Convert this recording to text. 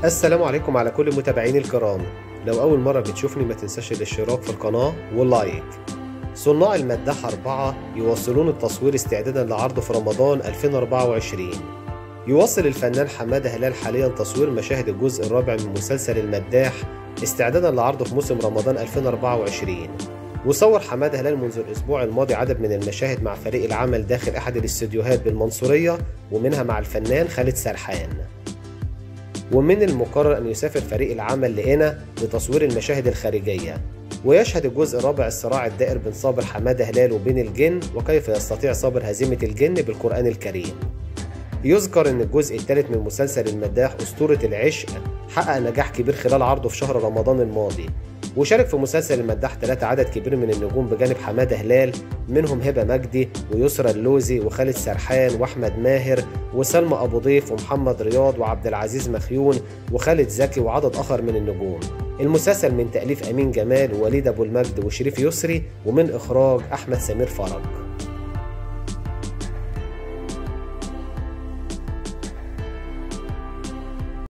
السلام عليكم على كل متابعيني الكرام. لو أول مرة بتشوفني ما تنساش الاشتراك في القناة واللايك. صناع المداح 4 يواصلون التصوير استعدادا لعرضه في رمضان 2024. يواصل الفنان حمادة هلال حاليا تصوير مشاهد الجزء الرابع من مسلسل المداح استعدادا لعرضه في موسم رمضان 2024. وصور حمادة هلال منذ الأسبوع الماضي عدد من المشاهد مع فريق العمل داخل أحد الاستديوهات بالمنصورية، ومنها مع الفنان خالد سرحان. ومن المقرر أن يسافر فريق العمل لقنا لتصوير المشاهد الخارجية. ويشهد الجزء الرابع الصراع الدائر بين صابر حمادة هلال وبين الجن، وكيف يستطيع صابر هزيمة الجن بالقرآن الكريم. يذكر أن الجزء الثالث من مسلسل المداح أسطورة العشق حقق نجاح كبير خلال عرضه في شهر رمضان الماضي. وشارك في مسلسل المداح 3 عدد كبير من النجوم بجانب حمادة هلال، منهم هبة مجدي ويسرى اللوزي وخالد سرحان وأحمد ماهر وسلمى أبو ضيف ومحمد رياض وعبد العزيز مخيون وخالد زكي وعدد آخر من النجوم. المسلسل من تأليف أمين جمال ووليد أبو المجد وشريف يسري، ومن إخراج أحمد سمير فرج.